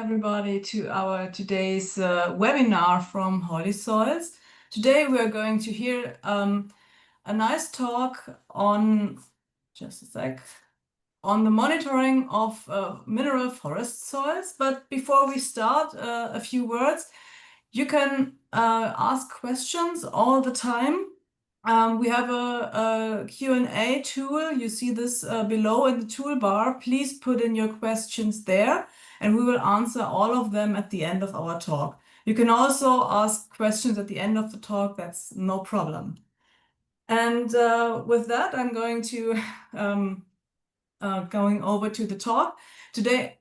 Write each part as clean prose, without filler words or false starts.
everybody to our today's webinar from HoliSoils. Today we are going to hear a nice talk on, just a sec, on the monitoring of mineral forest soils. But before we start, a few words. You can ask questions all the time. We have a Q&A tool. You see this below in the toolbar. Please put in your questions there, and we will answer all of them at the end of our talk. You can also ask questions at the end of the talk. That's no problem. And with that, I'm going to going over to the talk. Today,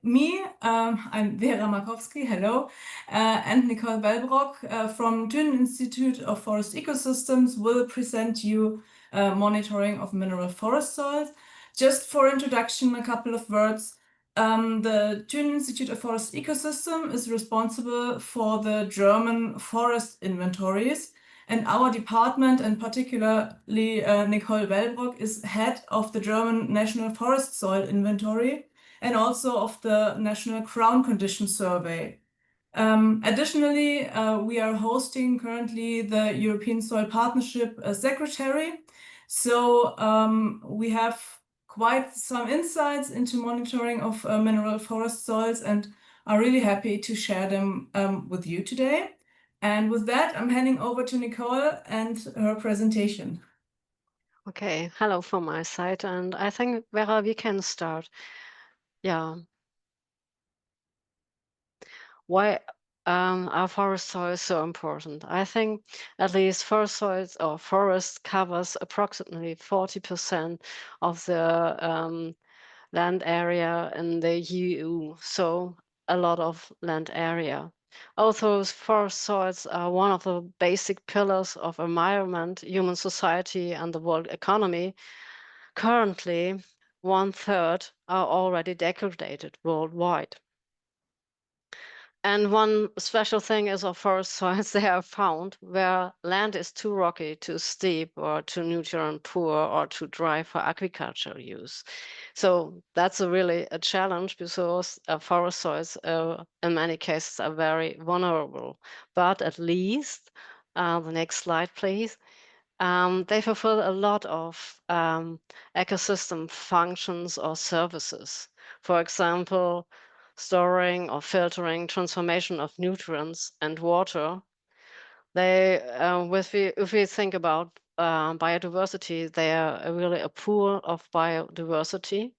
I'm Vera Makowski, hello, and Nicole Wellbrock from Thünen Institute of Forest Ecosystems will present you monitoring of mineral forest soils. Just for introduction, a couple of words. The Thünen Institute of Forest Ecosystem is responsible for the German forest inventories. And our department, and particularly Nicole Wellbrock, is head of the German National Forest Soil Inventory and also of the National Crown Condition Survey. Additionally, we are hosting currently the European Soil Partnership Secretary. So we have quite some insights into monitoring of mineral forest soils and are really happy to share them with you today. And with that, I'm handing over to Nicole and her presentation. Okay, hello from my side, and I think, Vera, we can start. Yeah. Why are forest soils so important? I think at least forest soils or forest covers approximately 40% of the land area in the EU, so a lot of land area. Although forest soils are one of the basic pillars of environment, human society, and the world economy, currently 1/3 are already degraded worldwide. And one special thing is of forest soils, they are found where land is too rocky, too steep, or too nutrient poor, or too dry for agricultural use. So that's really a challenge because forest soils in many cases are very vulnerable. But at least, the next slide, please. They fulfill a lot of ecosystem functions or services. For example, storing or filtering, transformation of nutrients and water. They, if we think about biodiversity, they are really a pool of biodiversity.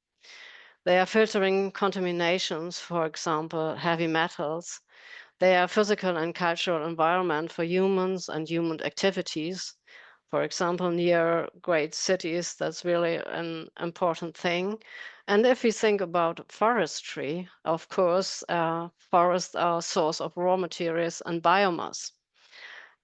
They are filtering contaminations, for example, heavy metals. They are physical and cultural environment for humans and human activities. For example, near great cities, that's really an important thing. And if we think about forestry, of course, forests are a source of raw materials and biomass.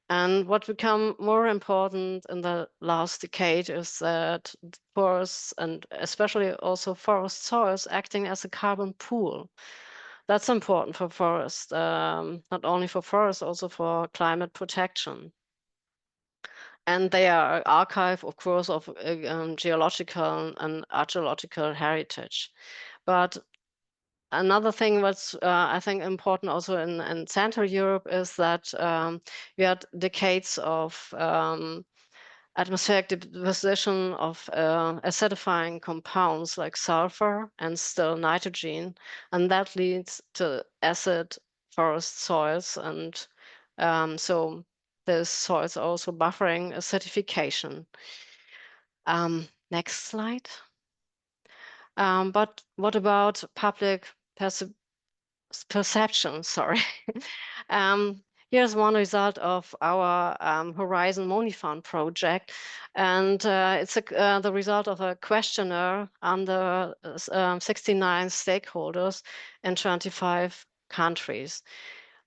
And what become more important in the last decade is that forests, and especially also forest soils, acting as a carbon pool. That's important for forests, not only for forests, also for climate protection. And they are an archive, of course, of geological and archaeological heritage. But another thing what's, I think, important also in Central Europe is that we had decades of atmospheric deposition of acidifying compounds like sulfur and still nitrogen, and that leads to acid forest soils, and so the soils are also buffering acidification. Next slide. But what about public perception? Sorry. Here's one result of our Horizon Monifund project, and it's the result of a questionnaire under 69 stakeholders in 25 countries.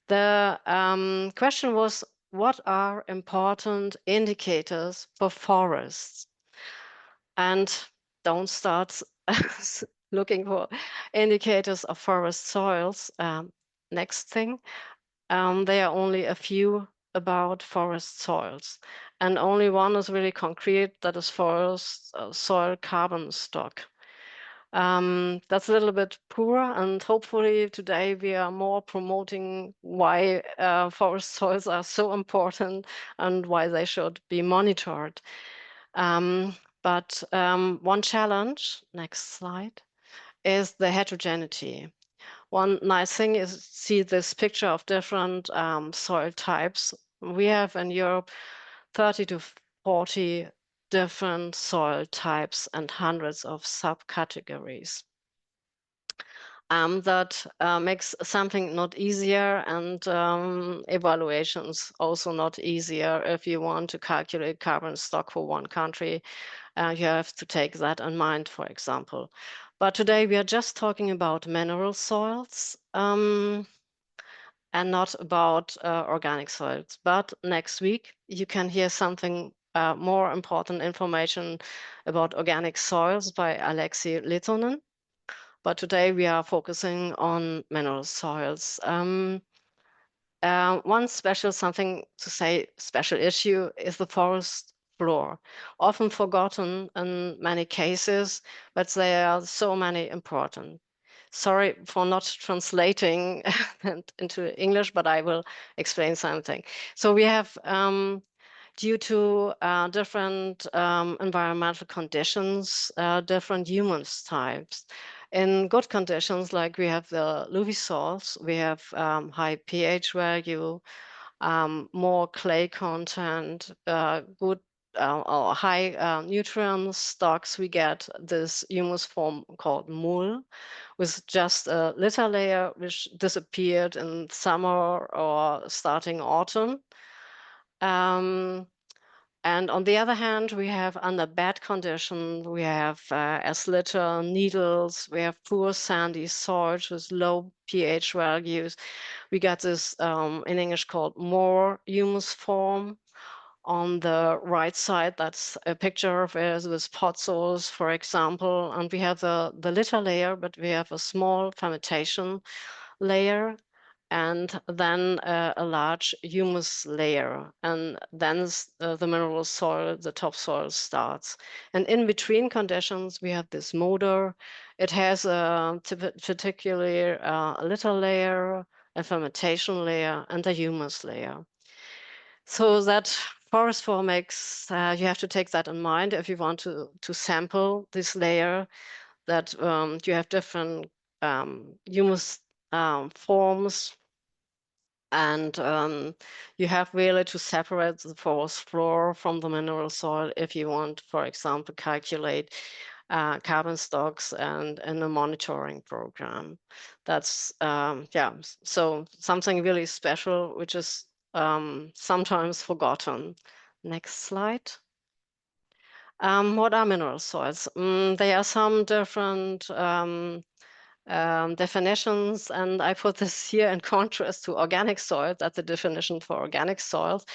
The question was, what are important indicators for forests? And don't start looking for indicators of forest soils. Next thing. There are only a few about forest soils, and only one is really concrete, that is forest soil carbon stock. That's a little bit poor, and hopefully today we are more promoting why forest soils are so important and why they should be monitored. But one challenge, next slide, is the heterogeneity. One nice thing is see this picture of different soil types. We have in Europe 30 to 40 different soil types and hundreds of subcategories. That makes something not easier, and evaluations also not easier. If you want to calculate carbon stock for one country, you have to take that in mind, for example. But today we are just talking about mineral soils and not about organic soils. But next week you can hear something more important information about organic soils by Alexei Litonen. But today we are focusing on mineral soils. One special issue is the forest floor, often forgotten in many cases, but there are so many important. Sorry for not translating into English, but I will explain something. So we have, due to different environmental conditions, different humus types. In good conditions, like we have the LULUCF, we have high pH value, more clay content, good or high nutrient stocks. We get this humus form called mul, with just a litter layer which disappeared in summer or starting autumn. And on the other hand, we have under bad conditions, we have as litter needles, we have poor sandy soils with low pH values. We got this in English called more humus form. On the right side, that's a picture of it with potsoils, for example. And we have the litter layer, but we have a small fermentation layer, and then a large humus layer, and then the mineral soil, the topsoil starts. And in between conditions, we have this motor. It has a particularly a litter layer, a fermentation layer, and a humus layer. So that forest floor makes, you have to take that in mind if you want to sample this layer, that you have different humus forms, and you have really to separate the forest floor from the mineral soil if you want, for example, calculate carbon stocks and in a monitoring program. That's, yeah, so something really special, which is sometimes forgotten. Next slide. What are mineral soils? There are some different definitions, and I put this here in contrast to organic soil. That's the definition for organic soils.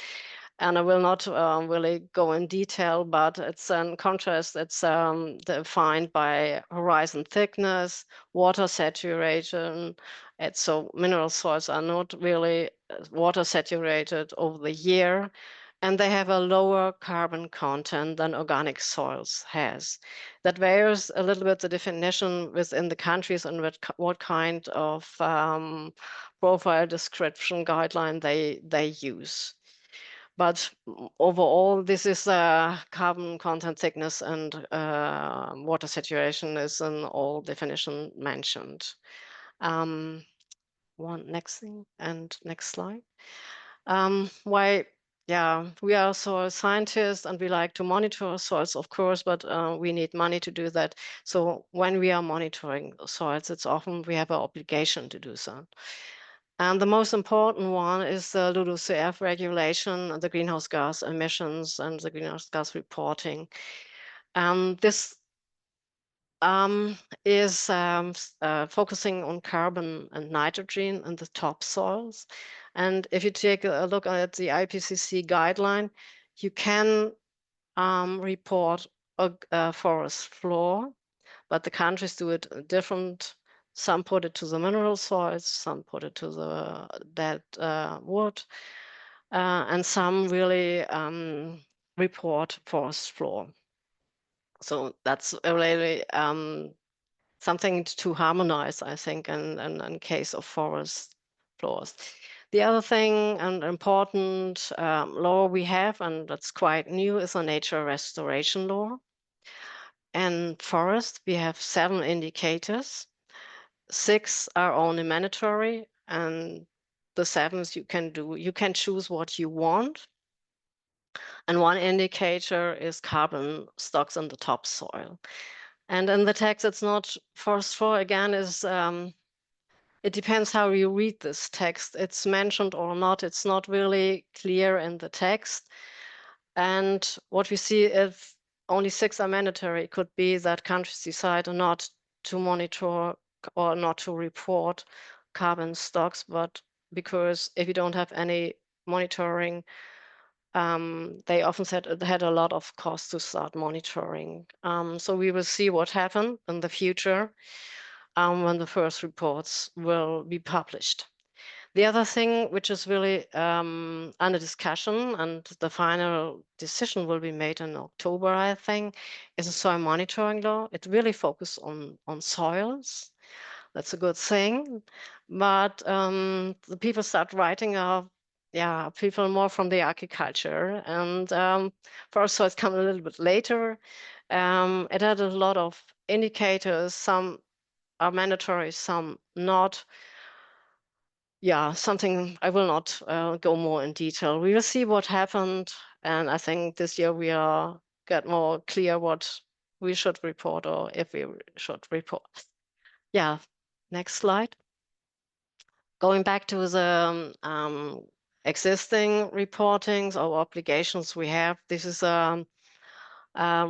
And I will not really go in detail, but it's in contrast. It's defined by horizon thickness, water saturation. So mineral soils are not really water saturated over the year, and they have a lower carbon content than organic soils has. That varies a little bit the definition within the countries and what kind of profile description guideline they use. But overall, this is carbon content thickness and water saturation is in all definition mentioned. Next thing and next slide. Why? Yeah, we are soil scientists and we like to monitor soils, of course, but we need money to do that. So when we are monitoring soils, it's often we have an obligation to do so. And the most important one is the LULUCF regulation, the greenhouse gas emissions and the greenhouse gas reporting. This is focusing on carbon and nitrogen in the topsoils. And if you take a look at the IPCC guideline, you can report a forest floor, but the countries do it different. Some put it to the mineral soils, some put it to the dead wood, and some really report forest floor. So that's really something to harmonize, I think, in case of forest floors. The other thing and important law we have, and that's quite new, is a nature restoration law. And forest, we have 7 indicators. 6 are only mandatory, and the 7th you can choose what you want. And 1 indicator is carbon stocks in the topsoil. And in the text, it's not forest floor again, is it depends how you read this text. It's mentioned or not. It's not really clear in the text. And what we see, if only 6 are mandatory, it could be that countries decide not to monitor or not to report carbon stocks, but because if you don't have any monitoring, they often said it had a lot of cost to start monitoring. So we will see what happened in the future when the first reports will be published. The other thing, which is really under discussion, and the final decision will be made in October, I think, is a soil monitoring law. It really focuses on soils. That's a good thing. But the people start writing up, people more from the agriculture. And forest soils come a little bit later. It had a lot of indicators. Some are mandatory, some not. Yeah, something I will not go more in detail. We will see what happened, and I think this year we are get more clear what we should report or if we should report. Yeah, next slide. Going back to the existing reportings or obligations we have, this is a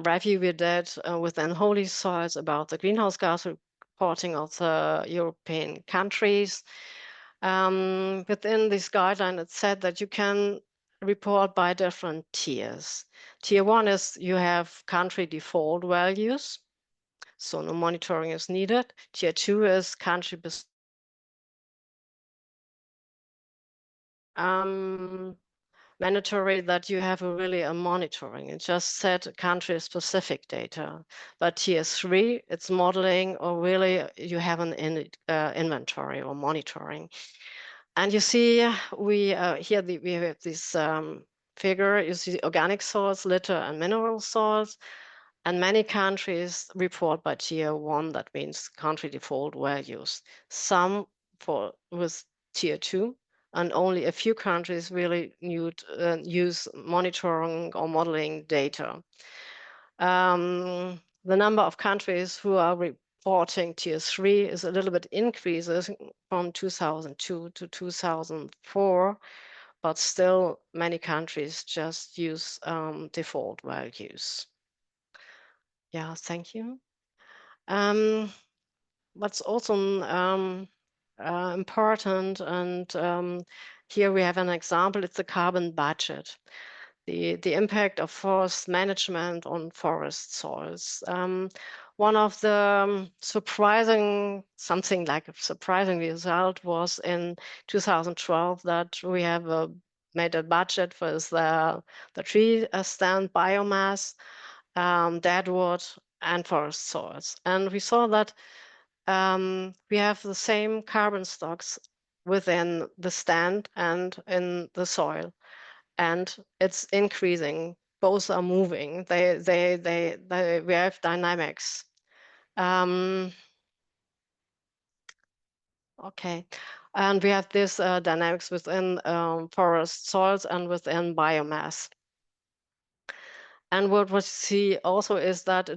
review we did within HoliSoils about the greenhouse gas reporting of the European countries. Within this guideline, it said that you can report by different tiers. Tier 1 is you have country default values, so no monitoring is needed. Tier 2 is country mandatory that you have a monitoring. It just said country specific data. But tier 3, it's modeling, or really you have an inventory or monitoring. And you see, we here we have this figure. You see organic soils, litter, and mineral soils. And many countries report by tier 1. That means country default values. Some with tier 2, and only a few countries really use monitoring or modeling data. The number of countries who are reporting tier 3 is a little bit increases from 2002 to 2004, but still many countries just use default values. Yeah, thank you. What's also important, and here we have an example, it's the carbon budget. The impact of forest management on forest soils. One of the surprising result was in 2012 that we have made a budget for the tree stand biomass, deadwood, and forest soils. And we saw that we have the same carbon stocks within the stand and in the soil, and it's increasing. Both are moving. We have dynamics. Okay, and we have this dynamics within forest soils and within biomass. And what we see also is that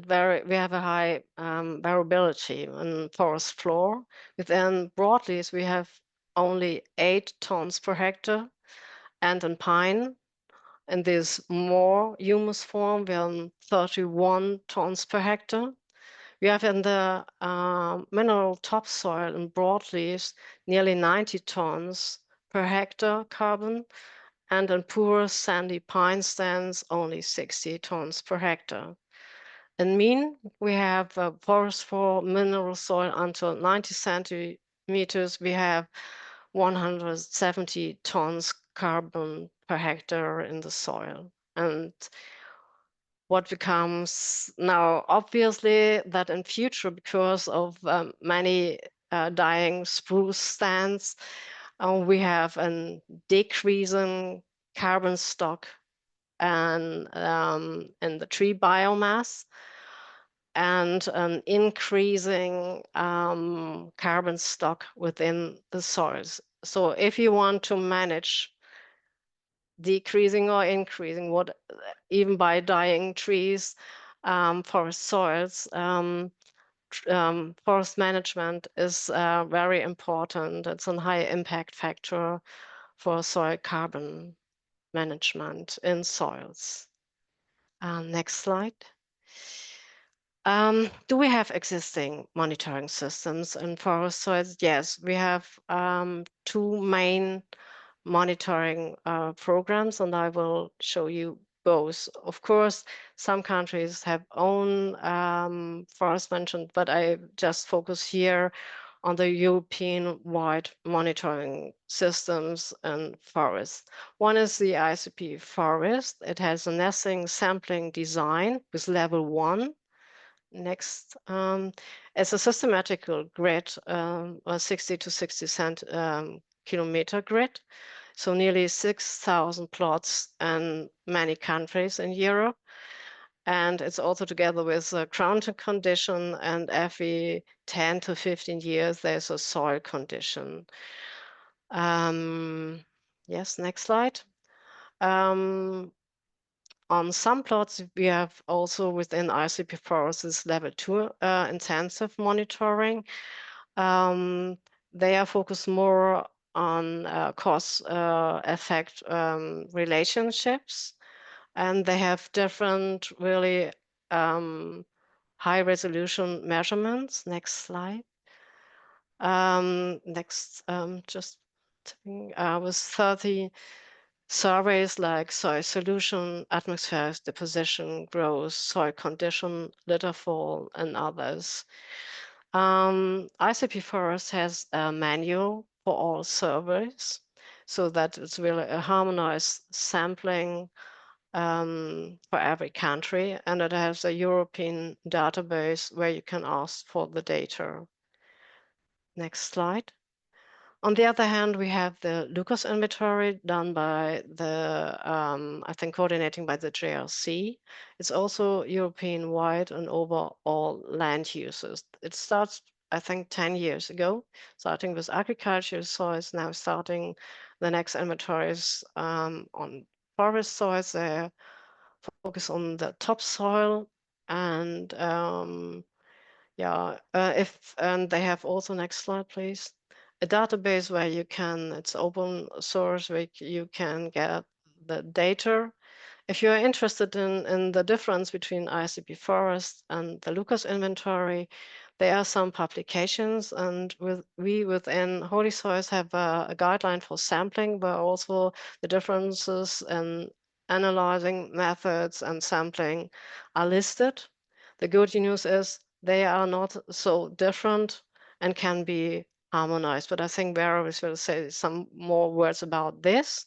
we have a high variability in forest floor. Within broadleaves, we have only 8 tons per hectare, and in pine, in this more humus form, we have 31 tons per hectare. We have in the mineral topsoil and broadleaves nearly 90 tons per hectare carbon, and in poor sandy pine stands only 60 tons per hectare. In mean, we have forest for mineral soil until 90 centimeters. We have 170 tons carbon per hectare in the soil. And what becomes now obviously that in future, because of many dying spruce stands, we have a decreasing carbon stock and in the tree biomass, and an increasing carbon stock within the soils. So if you want to manage decreasing or increasing, what even by dying trees, forest soils, forest management is very important. It's a high impact factor for soil carbon management in soils. Next slide. Do we have existing monitoring systems in forest soils? Yes, we have two main monitoring programs, and I will show you both. Of course, some countries have own forest management, but I just focus here on the European-wide monitoring systems and forests. One is the ICP Forest. It has a nesting sampling design with level 1. Next, as a systematical grid, a 60 to 60 kilometer grid, so nearly 6,000 plots in many countries in Europe. And it's also together with a ground condition, and every 10 to 15 years, there's a soil condition. Yes, next slide. On some plots, we have also within ICP forests level 2 intensive monitoring. They are focused more on cause effect relationships, and they have different really high resolution measurements. Next slide. Next, just with 30 surveys like soil solution, atmospheric deposition, growth, soil condition, litter fall, and others. ICP Forest has a manual for all surveys, so that it's really a harmonized sampling for every country, and it has a European database where you can ask for the data. Next slide. On the other hand, we have the LULUCF inventory done by the, I think, coordinating by the JRC. It's also European-wide and over all land uses. It starts, I think, 10 years ago, starting with agricultural soils, now starting the next inventories on forest soils. They focus on the topsoil, and and they have also, next slide, please, a database where you can, it's open source, where you can get the data. If you're interested in the difference between ICP Forest and the LULUCF inventory, there are some publications, and we within HoliSoils have a guideline for sampling, but also the differences in analyzing methods and sampling are listed. The good news is they are not so different and can be harmonized. But I think Vera will say some more words about this.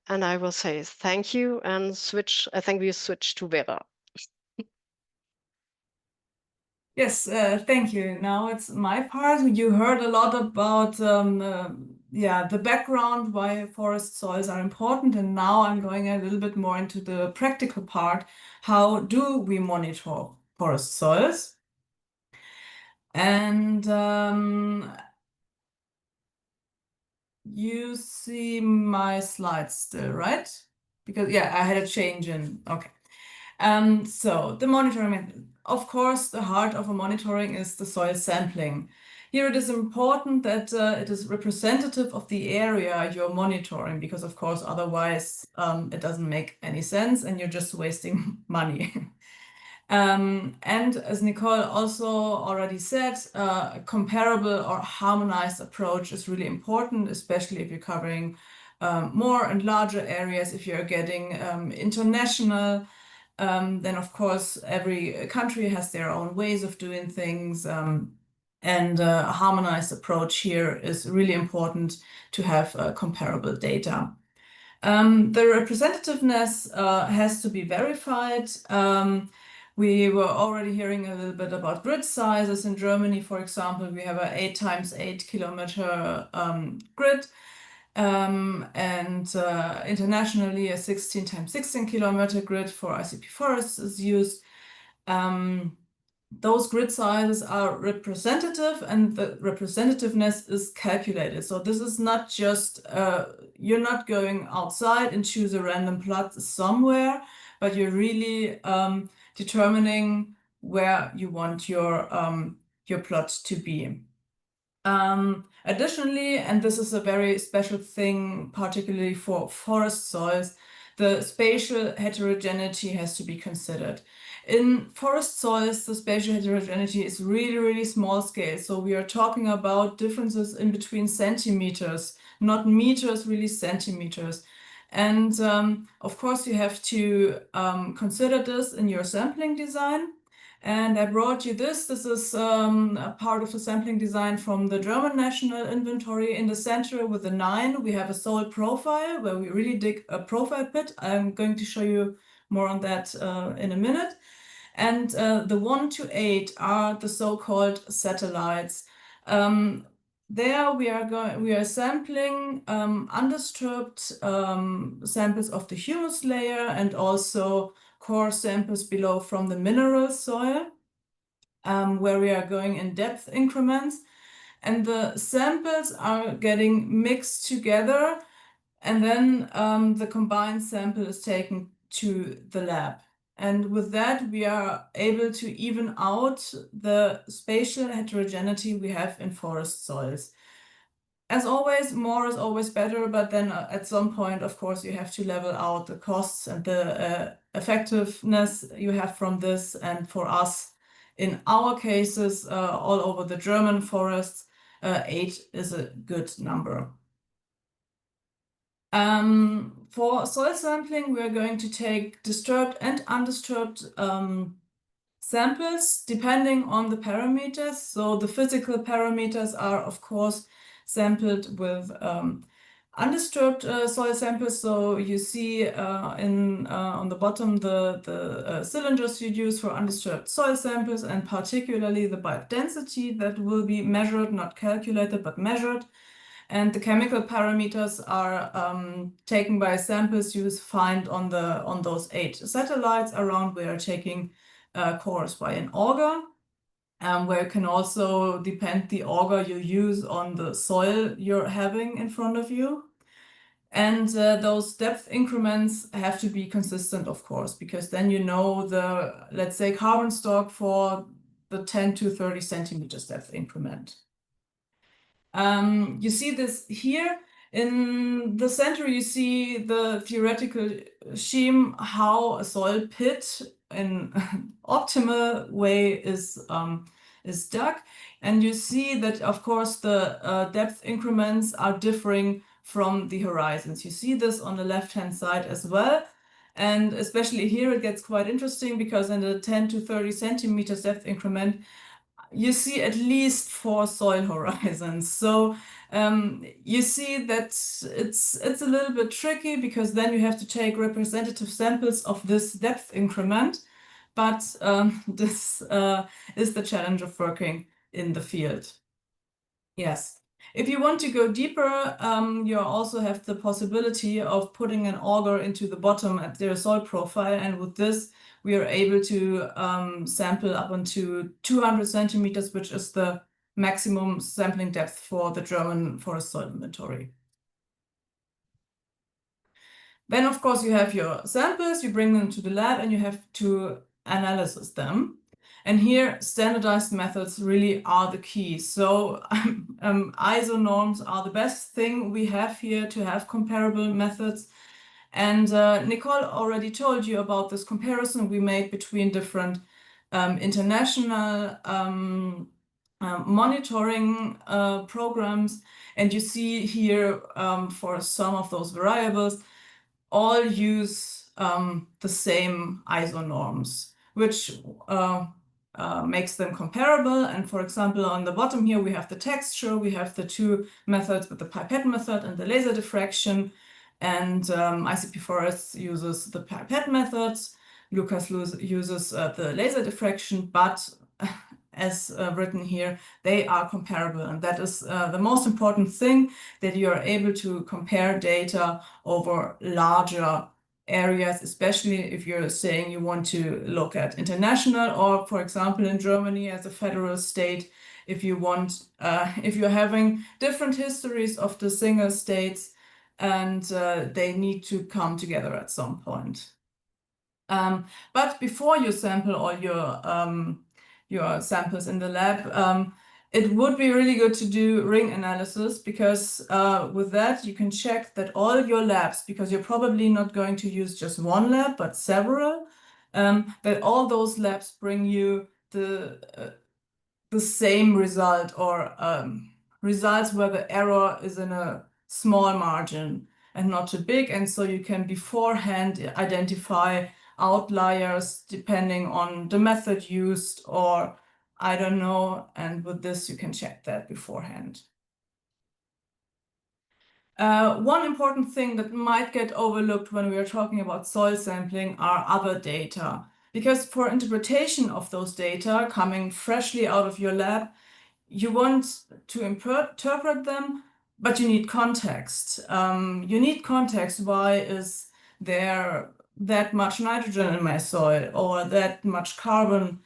And I will say thank you and switch. I think we switch to Vera. Yes, thank you. Now it's my part. You heard a lot about the background, why forest soils are important, and now I'm going a little bit more into the practical part. How do we monitor forest soils? And you see my slides still, right? Because yeah, I had a change in, okay. So the monitoring method. Of course, the heart of a monitoring is the soil sampling. Here it is important that it is representative of the area you're monitoring, because of course, otherwise it doesn't make any sense and you're just wasting money. And as Nicole also already said, a comparable or harmonized approach is really important, especially if you're covering more and larger areas. If you're getting international, then of course every country has their own ways of doing things, and a harmonized approach here is really important to have comparable data. The representativeness has to be verified. We were already hearing a little bit about grid sizes. In Germany, for example, we have a 8 × 8 kilometer grid. And internationally, a 16 × 16 kilometer grid for ICP forests is used. Those grid sizes are representative, and the representativeness is calculated. So this is not just, you're not going outside and choose a random plot somewhere, but you're really determining where you want your plot to be. Additionally, and this is a very special thing, particularly for forest soils, the spatial heterogeneity has to be considered. In forest soils, the spatial heterogeneity is really, really small scale. So we are talking about differences in between centimeters, not meters, really centimeters. And of course, you have to consider this in your sampling design. And I brought you this. This is a part of the sampling design from the German National Inventory. In the center with the 9, we have a soil profile where we really dig a profile pit. I'm going to show you more on that in a minute. And the 1 to 8 are the so-called satellites. There we are sampling undisturbed samples of the humus layer and also core samples below from the mineral soil, where we are going in depth increments. And the samples are getting mixed together, and then the combined sample is taken to the lab. And with that, we are able to even out the spatial heterogeneity we have in forest soils. As always, more is always better, but then at some point, of course, you have to level out the costs and the effectiveness you have from this. And for us, in our cases, all over the German forests, 8 is a good number. For soil sampling, we are going to take disturbed and undisturbed samples depending on the parameters. So the physical parameters are, of course, sampled with undisturbed soil samples. So you see on the bottom the cylinders you use for undisturbed soil samples, and particularly the bulk density that will be measured, not calculated, but measured. And the chemical parameters are taken by samples you find on those 8 satellites around. We are taking cores by an auger, where you can also depend the auger you use on the soil you're having in front of you. And those depth increments have to be consistent, of course, because then you know the, let's say, carbon stock for the 10 to 30 centimeters depth increment. You see this here. In the center, you see the theoretical scheme, how a soil pit in optimal way is dug. And you see that, of course, the depth increments are differing from the horizons. You see this on the left-hand side as well. And especially here, it gets quite interesting because in the 10 to 30 centimeters depth increment, you see at least 4 soil horizons. So you see that it's a little bit tricky because then you have to take representative samples of this depth increment. But this is the challenge of working in the field. Yes. If you want to go deeper, you also have the possibility of putting an auger into the bottom at their soil profile. And with this, we are able to sample up onto 200 centimeters, which is the maximum sampling depth for the German forest soil inventory. Then, of course, you have your samples, you bring them to the lab, and you have to analyze them. And here, standardized methods really are the key. So ISO norms are the best thing we have here to have comparable methods. And Nicole already told you about this comparison we made between different international monitoring programs. And you see here for some of those variables, all use the same ISO norms, which makes them comparable. And for example, on the bottom here, we have the texture, we have the 2 methods with the pipette method and the laser diffraction. And ICP Forests uses the pipette methods. Lucas uses the laser diffraction, but as written here, they are comparable. And that is the most important thing, that you are able to compare data over larger areas, especially if you're saying you want to look at international, or for example, in Germany as a federal state, if you want, if you're having different histories of the single states, and they need to come together at some point. But before you sample all your samples in the lab, it would be really good to do ring analysis, because with that you can check that all your labs, because you're probably not going to use just one lab but several, that all those labs bring you the same result, or results where the error is in a small margin and not too big. And so you can beforehand identify outliers depending on the method used, or I don't know. And with this, you can check that beforehand. One important thing that might get overlooked when we are talking about soil sampling are other data. Because for interpretation of those data coming freshly out of your lab, you want to interpret them, but you need context. You need context. Why is there that much nitrogen in my soil, or that much carbon?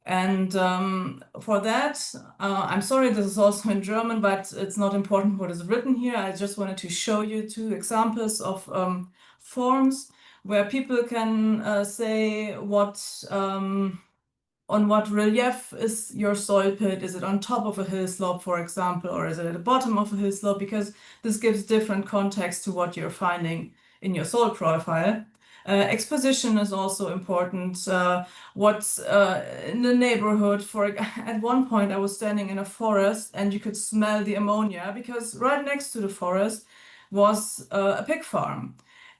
And for that, I'm sorry, this is also in German, but it's not important what is written here. I just wanted to show you two examples of forms where people can say what on what relief is your soil pit. Is it on top of a hill slope, for example, or is it at the bottom of a hill slope? Because this gives different context to what you're finding in your soil profile. Exposition is also important. What's in the neighborhood? At one point, I was standing in a forest and you could smell the ammonia, because right next to the forest was a pig farm.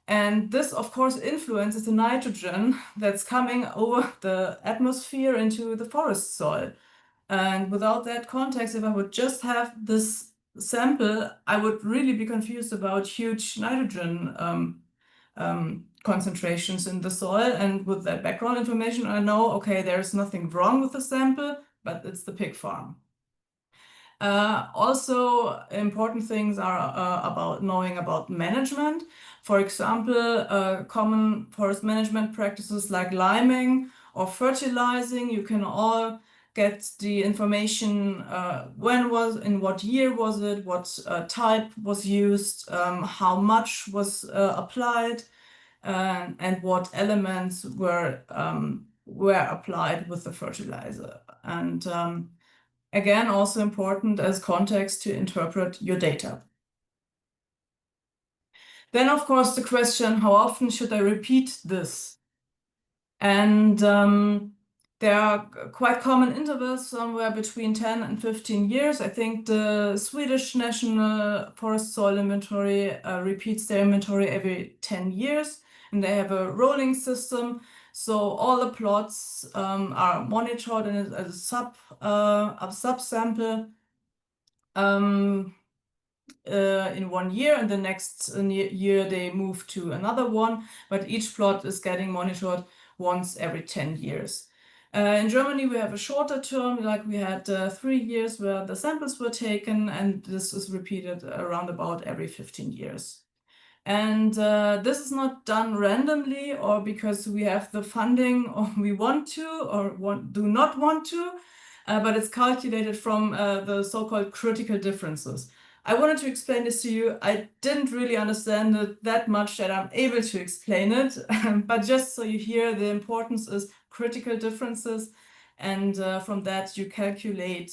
And this, of course, influences the nitrogen that's coming over the atmosphere into the forest soil. And without that context, if I would just have this sample, I would really be confused about huge nitrogen concentrations in the soil. And with that background information, I know, okay, there's nothing wrong with the sample, but it's the pig farm. Also, important things are about knowing about management. For example, common forest management practices like liming or fertilizing. You can all get the information, in what year was it, what type was used, how much was applied, and what elements were applied with the fertilizer. And again, also important as context to interpret your data. Then, of course, the question, how often should I repeat this? And there are quite common intervals, somewhere between 10 and 15 years. I think the Swedish National Forest Soil Inventory repeats their inventory every 10 years, and they have a rolling system. So all the plots are monitored in a subsample in 1 year, and the next year they move to another one, but each plot is getting monitored once every 10 years. In Germany, we have a shorter term, like we had 3 years where the samples were taken, and this is repeated around about every 15 years. And this is not done randomly, or because we have the funding, or we want to, or do not want to, but it's calculated from the so-called critical differences. I wanted to explain this to you. I didn't really understand it that much that I'm able to explain it, but just so you hear, the importance is critical differences, and from that you calculate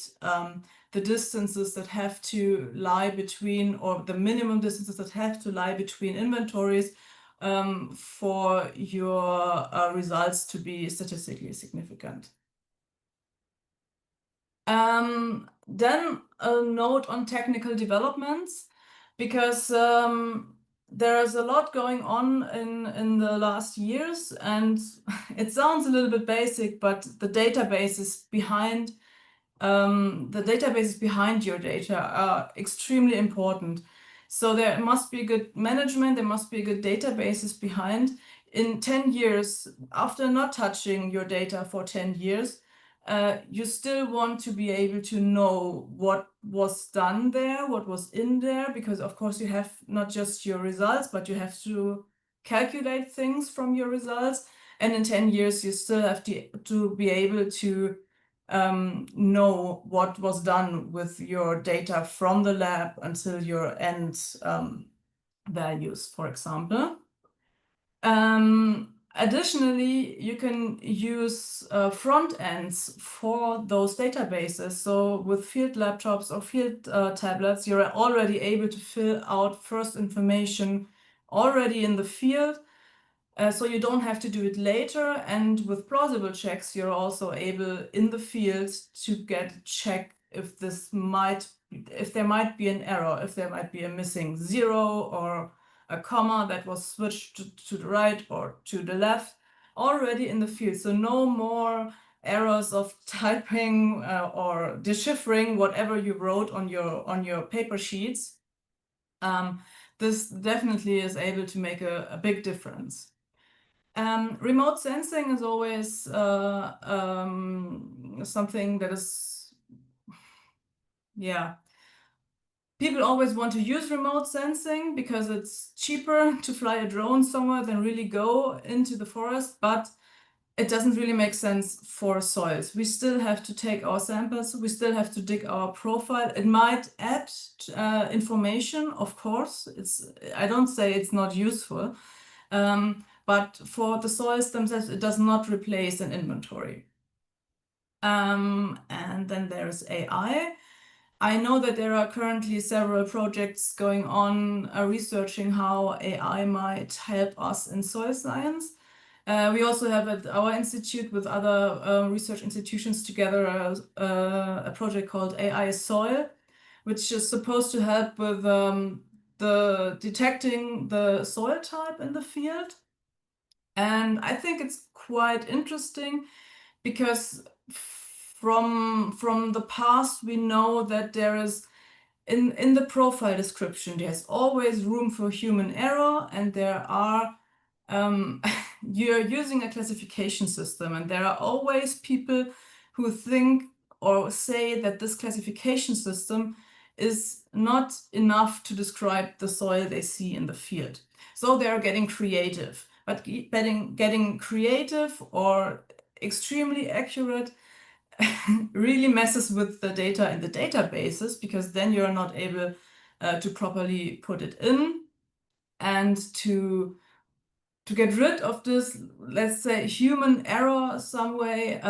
the distances that have to lie between, or the minimum distances that have to lie between inventories for your results to be statistically significant. Then a note on technical developments, because there's a lot going on in the last years, and it sounds a little bit basic, but the databases behind your data are extremely important. So there must be good management, there must be good databases behind. In 10 years, after not touching your data for 10 years, you still want to be able to know what was done there, what was in there, because of course you have not just your results, but you have to calculate things from your results. And in 10 years, you still have to be able to know what was done with your data from the lab until your end values, for example. Additionally, you can use front ends for those databases. So with field laptops or field tablets, you're already able to fill out first information already in the field. So you don't have to do it later. And with plausible checks, you're also able in the field to get a check if there might be an error, if there might be a missing zero or a comma that was switched to the right or to the left already in the field. So no more errors of typing or deciphering whatever you wrote on your paper sheets. This definitely is able to make a big difference. Remote sensing is always something that is, people always want to use remote sensing because it's cheaper to fly a drone somewhere than really go into the forest, but it doesn't really make sense for soils. We still have to take our samples, we still have to dig our profile. It might add information, of course. I don't say it's not useful. But for the soils themselves, it does not replace an inventory. And then there's AI. I know that there are currently several projects going on researching how AI might help us in soil science. We also have at our institute with other research institutions together a project called AI Soil, which is supposed to help with the detecting the soil type in the field. And I think it's quite interesting because from the past, we know that there is, in the profile description, there's always room for human error, and there are, you're using a classification system, and there are always people who think or say that this classification system is not enough to describe the soil they see in the field. So they're getting creative. But getting creative or extremely accurate really messes with the data in the databases, because then you're not able to properly put it in. And to get rid of this, let's say, human error some way,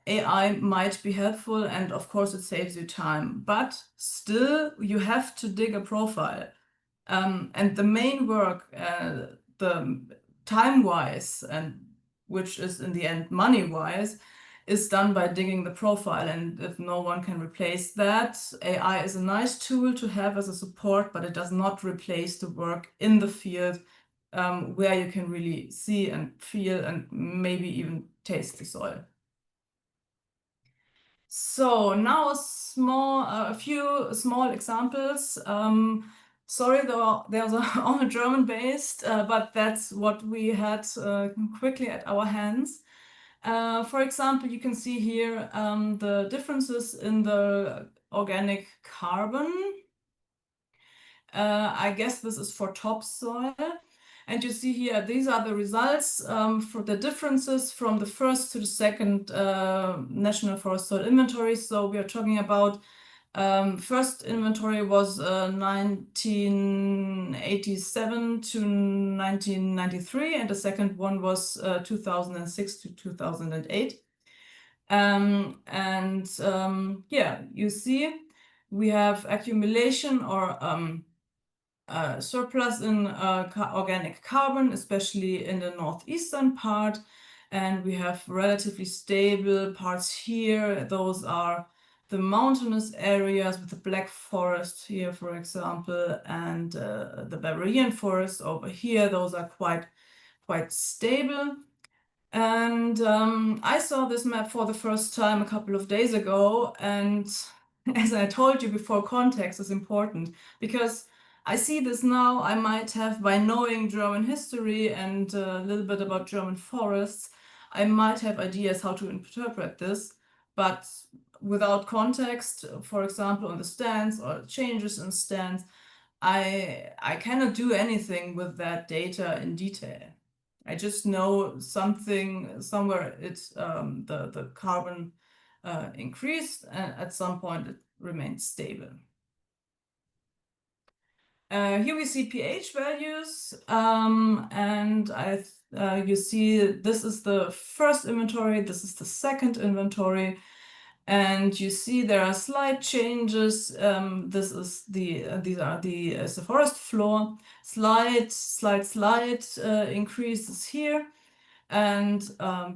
AI might be helpful, and of course it saves you time. But still, you have to dig a profile. And the main work, the time-wise, and which is in the end money-wise, is done by digging the profile. And if no one can replace that, AI is a nice tool to have as a support, but it does not replace the work in the field where you can really see and feel and maybe even taste the soil. So now a few small examples. Sorry, those are all German-based, but that's what we had quickly at our hands. For example, you can see here the differences in the organic carbon. I guess this is for topsoil. And you see here, these are the results for the differences from the first to the second National Forest Soil Inventory. So we are talking about first inventory was 1987 to 1993, and the second one was 2006 to 2008. Yeah, you see we have accumulation or surplus in organic carbon, especially in the northeastern part. And we have relatively stable parts here. Those are the mountainous areas with the Black Forest here, for example, and the Bavarian forest over here. Those are quite stable. And I saw this map for the first time a couple of days ago. And as I told you before, context is important, because I see this now. I might have, by knowing German history and a little bit about German forests, I might have ideas how to interpret this, but without context, for example, on the stands or changes in stands, I cannot do anything with that data in detail. I just know something somewhere it's the carbon increased, and at some point it remains stable. Here we see pH values, and you see this is the first inventory, this is the second inventory, and you see there are slight changes. This is these are the forest floor, slight increases here, and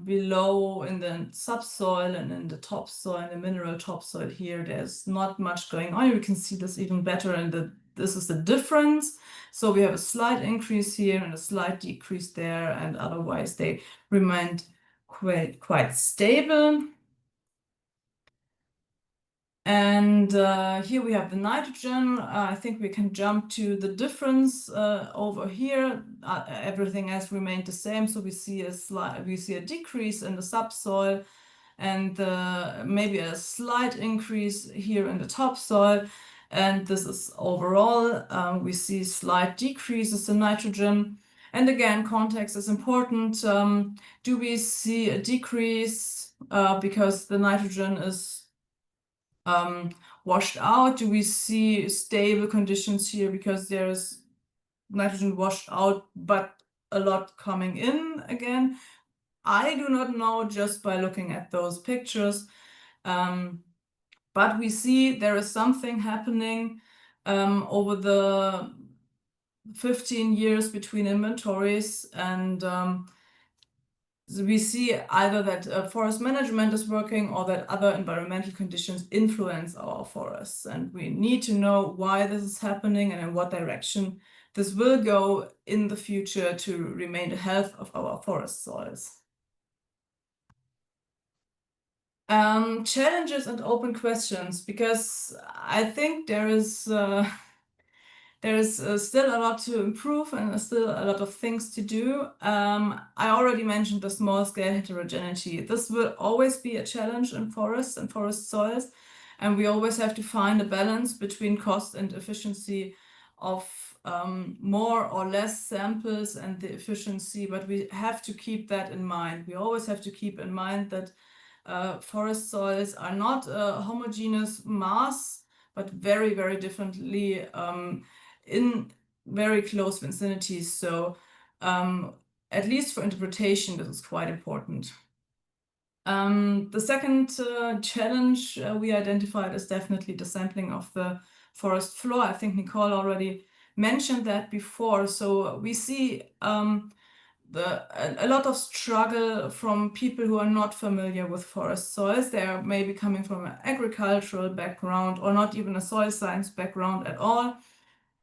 below in the subsoil and in the topsoil, the mineral topsoil here, there's not much going on. You can see this even better in this is the difference. So we have a slight increase here and a slight decrease there, and otherwise they remained quite stable. And here we have the nitrogen. I think we can jump to the difference over here. Everything else remained the same, so we see a decrease in the subsoil, and maybe a slight increase here in the topsoil. And this is overall, we see slight decreases in nitrogen. And again, context is important. Do we see a decrease because the nitrogen is washed out? Do we see stable conditions here because there's nitrogen washed out, but a lot coming in again? I do not know just by looking at those pictures. But we see there is something happening over the 15 years between inventories, and we see either that forest management is working or that other environmental conditions influence our forests. And we need to know why this is happening and in what direction this will go in the future to remain the health of our forest soils. Challenges and open questions, because I think there is still a lot to improve and still a lot of things to do. I already mentioned the small-scale heterogeneity. This will always be a challenge in forests and forest soils, and we always have to find a balance between cost and efficiency of more or less samples and the efficiency, but we have to keep that in mind. We always have to keep in mind that forest soils are not a homogeneous mass, but very, very differently in very close vicinities. So at least for interpretation, this is quite important. The second challenge we identified is definitely the sampling of the forest floor. I think Nicole already mentioned that before. So we see a lot of struggle from people who are not familiar with forest soils. They are maybe coming from an agricultural background or not even a soil science background at all.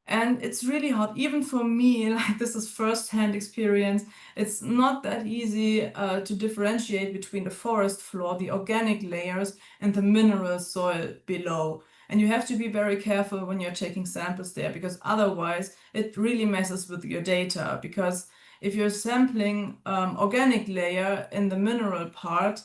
And it's really hard, even for me, like this is first-hand experience. It's not that easy to differentiate between the forest floor, the organic layers, and the mineral soil below. And you have to be very careful when you're taking samples there, because otherwise it really messes with your data. Because if you're sampling organic layer in the mineral part,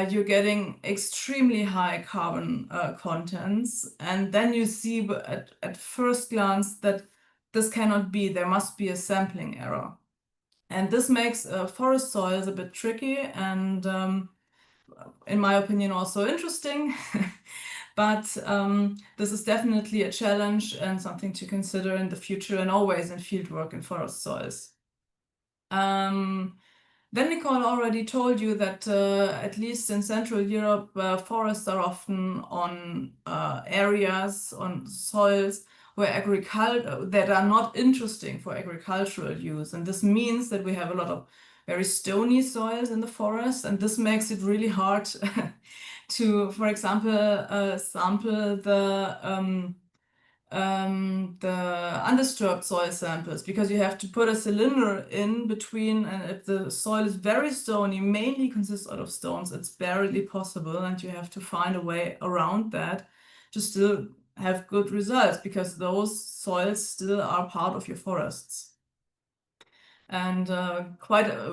you're getting extremely high carbon contents. And then you see at first glance that this cannot be, there must be a sampling error. And this makes forest soils a bit tricky and, in my opinion, also interesting. But this is definitely a challenge and something to consider in the future and always in fieldwork in forest soils. Then Nicole already told you that at least in Central Europe, forests are often on areas, on soils where that are not interesting for agricultural use. And this means that we have a lot of very stony soils in the forest, and this makes it really hard to, for example, sample the undisturbed soil samples, because you have to put a cylinder in between, and if the soil is very stony, mainly consists out of stones, it's barely possible, and you have to find a way around that to still have good results, because those soils still are part of your forests. And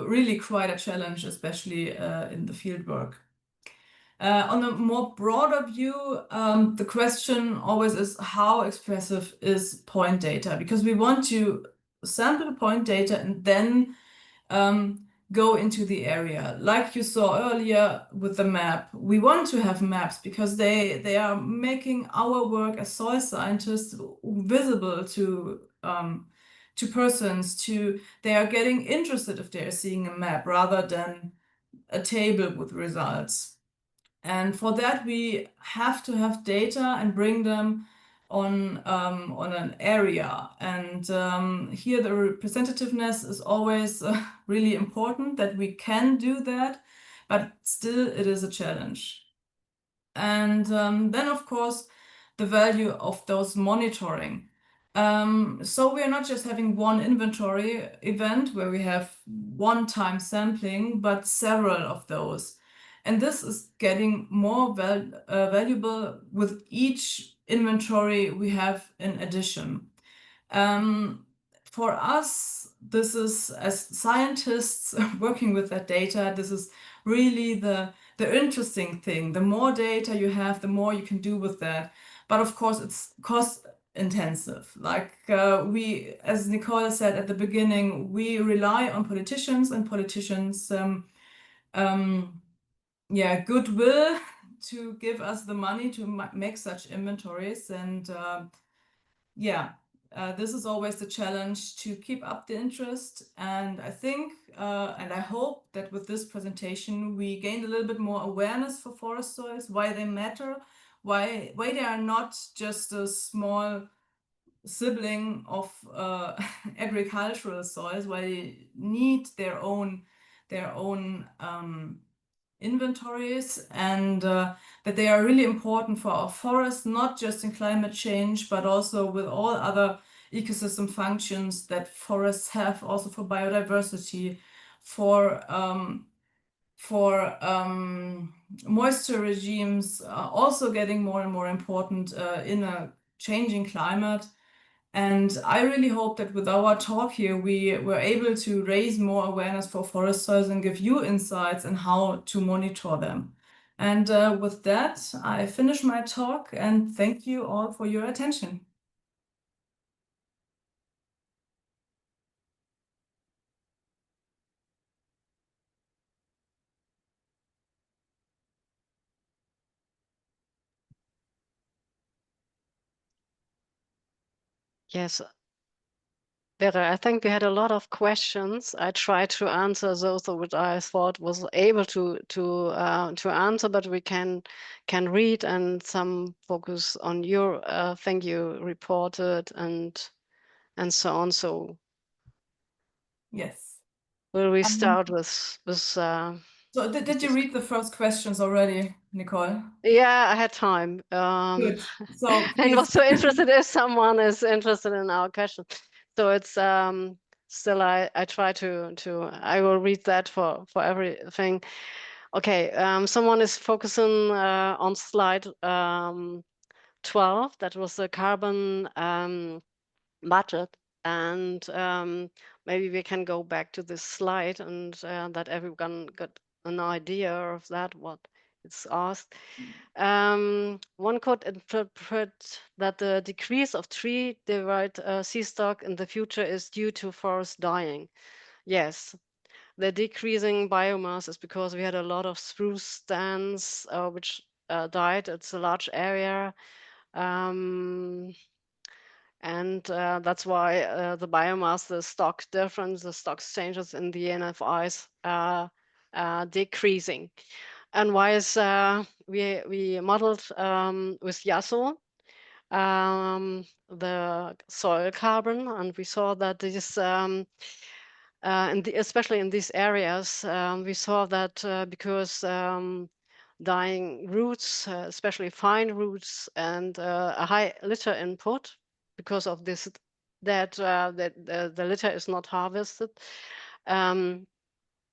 really quite a challenge, especially in the field work. On a more broader view, the question always is, how expressive is point data? Because we want to sample point data and then go into the area. Like you saw earlier with the map, we want to have maps because they are making our work as soil scientists visible to persons. They are getting interested if they are seeing a map rather than a table with results. And for that, we have to have data and bring them on an area. And here the representativeness is always really important, that we can do that, but still it is a challenge. And then, of course, the value of those monitoring. So we are not just having one inventory event where we have one-time sampling, but several of those. And this is getting more valuable with each inventory we have in addition. For us, this is, as scientists working with that data, this is really the interesting thing. The more data you have, the more you can do with that. But of course, it's cost intensive. Like we, as Nicole said at the beginning, we rely on politicians and politicians' goodwill to give us the money to make such inventories. And this is always the challenge, to keep up the interest. And I think, and I hope that with this presentation, we gained a little bit more awareness for forest soils, why they matter, why they are not just a small sibling of agricultural soils, why they need their own inventories, and that they are really important for our forests, not just in climate change, but also with all other ecosystem functions that forests have, also for biodiversity, for moisture regimes, also getting more and more important in a changing climate. And I really hope that with our talk here, we were able to raise more awareness for forest soils and give you insights on how to monitor them. And with that, I finish my talk, and thank you all for your attention. Yes, Vera, I think we had a lot of questions. I tried to answer those that I thought was able to answer, but we can read and some focus on your thing you reported and so on. So Yes. will we start with So did you read the first questions already, Nicole? Yeah, I had time. Good. So And please. was so interested if someone is interested in our question. So it's still I try to I will read that for everything. Okay, someone is focusing on slide 12. That was the carbon budget, and maybe we can go back to this slide and that everyone got an idea of that what it's asked. One could interpret that the decrease of tree-derived sea stock in the future is due to forest dying. Yes, the decreasing biomass is because we had a lot of spruce stands which died. It's a large area. And that's why the biomass, the stock difference, the stock changes in the NFIs are decreasing. And why is we modeled with YASO the soil carbon, and we saw that this especially in these areas, we saw that because dying roots, especially fine roots, and a high litter input, because of this, that the litter is not harvested.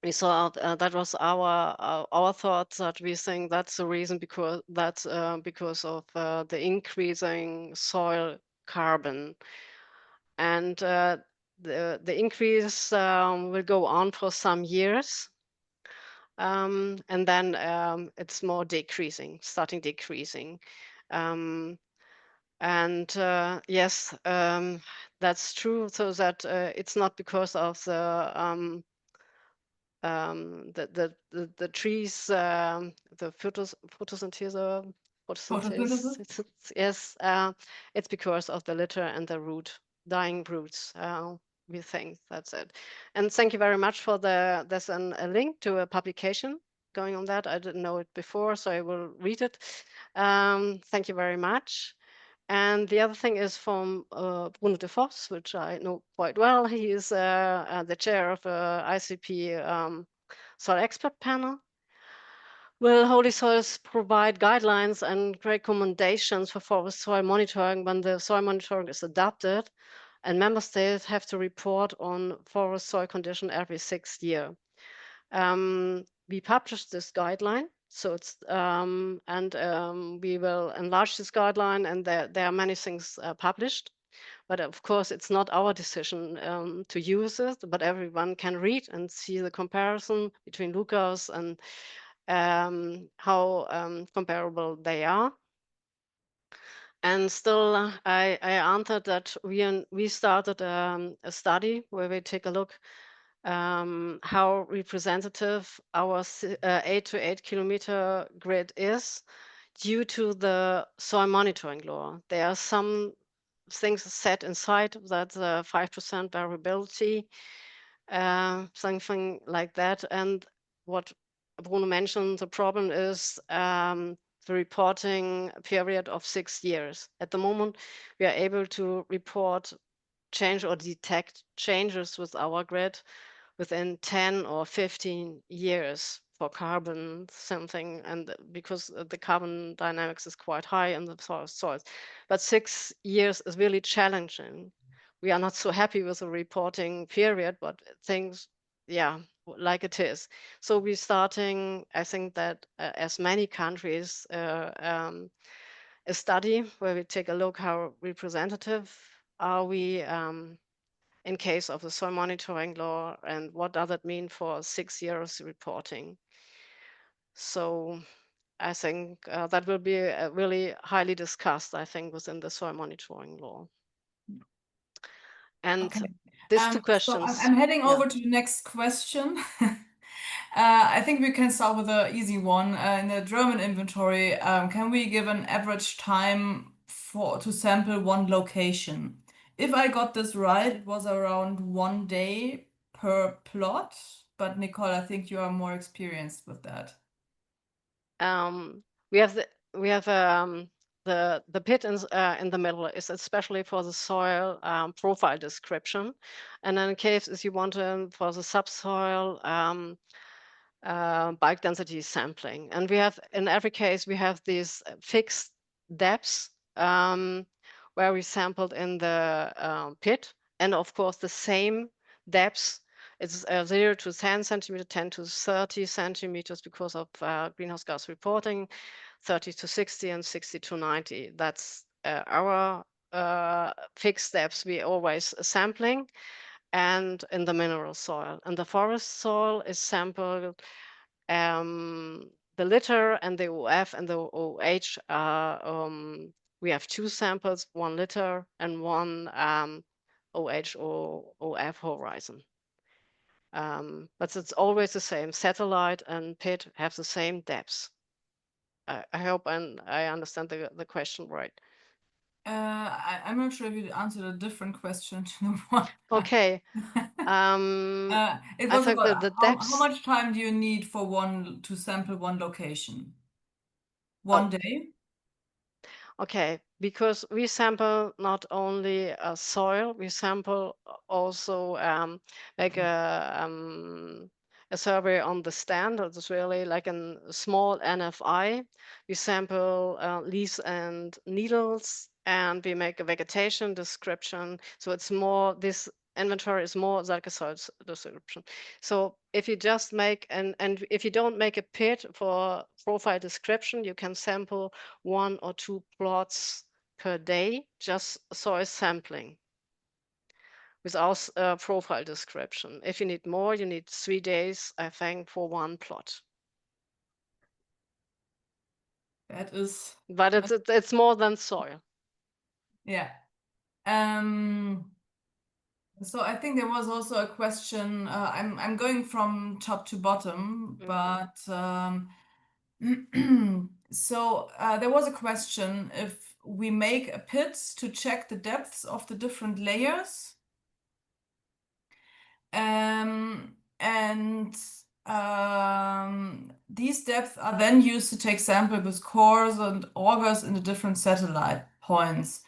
we saw that was our thoughts, that we think that's the reason, because that's because of the increasing soil carbon, and the increase will go on for some years, and then it's more starting decreasing. And yes, that's true. So that it's not because of the trees, the photosynthesis. Photosynthesis? Yes, it's because of the litter and the dying roots. We think that's it. And thank you very much for there's a link to a publication going on that. I didn't know it before, so I will read it. Thank you very much. And the other thing is from Bruno de Vos, which I know quite well. He is the chair of ICP soil expert panel. Will HoliSoils provide guidelines and recommendations for forest soil monitoring when the soil monitoring is adopted, and member states have to report on forest soil condition every 6 years? We published this guideline, so it's we will enlarge this guideline, and there are many things published. But of course, it's not our decision to use it, but everyone can read and see the comparison between LULUCF and how comparable they are. And still, I answered that we started a study where we take a look how representative our 8 to 8 kilometer grid is due to the soil monitoring law. There are some things set inside that 5% variability, something like that. And what Bruno mentioned, the problem is the reporting period of 6 years. At the moment, we are able to report change or detect changes with our grid within 10 or 15 years for carbon something, and because the carbon dynamics is quite high in the soils. But 6 years is really challenging. We are not so happy with the reporting period, but things, yeah, like it is. So we're starting, I think that as many countries, a study where we take a look how representative are we in case of the soil monitoring law, and what does it mean for 6 years reporting. So I think that will be really highly discussed, I think, within the soil monitoring law. And Okay. these two So questions. I'm heading yeah. over to the next question. I think we can start with an easy one. In the German inventory, can we give an average time to sample one location? If I got this right, it was around 1 day per plot. But Nicole, I think you are more experienced with that. We have the pit in the middle is especially for the soil profile description, and then in case if you want for the subsoil bulk density sampling. And we have, in every case, we have these fixed depths where we sampled in the pit, and of course the same depths. It's 0 to 10 centimeters, 10 to 30 centimeters because of greenhouse gas reporting, 30 to 60, and 60 to 90. That's our fixed depths we always sampling, and in the mineral soil. And the forest soil is sampled, the litter and the OF and the OH are, we have 2 samples, 1 litter and 1 OH or OF horizon. But it's always the same. Satellite and pit have the same depths. I hope I understand the question right. I'm not sure if you answered a different question to the one. Okay. It I was think about the how depths. much time do you need for to sample one location? 1 day? Okay, because we sample not only soil, we sample also like a survey on the stand. It's really like a small NFI. We sample leaves and needles, and we make a vegetation description. So it's more this inventory is more like a soil description. So if you just make and if you don't make a pit for profile description, you can sample 1 or 2 plots per day, just soil sampling without profile description. If you need more, you need 3 days, I think, for 1 plot. That is. But it's more than soil. Yeah. So I think there was also a question. I'm going from top to bottom, but so there was a question if we make a pit to check the depths of the different layers. And these depths are then used to take samples with cores and augers in the different satellite points.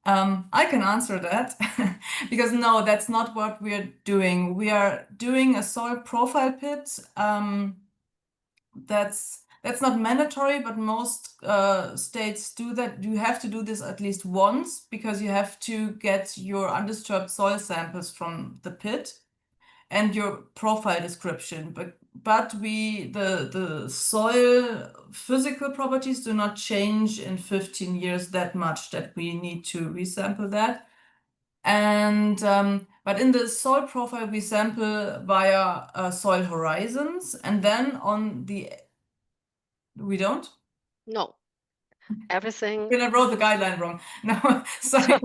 I can answer that because no, that's not what we are doing. We are doing a soil profile pit. That's not mandatory, but most states do that. You have to do this at least once because you have to get your undisturbed soil samples from the pit and your profile description. But the soil physical properties do not change in 15 years that much that we need to resample that. And but in the soil profile, we sample via soil horizons, and then on the we don't. No, everything. Then I wrote the guideline wrong. No, sorry.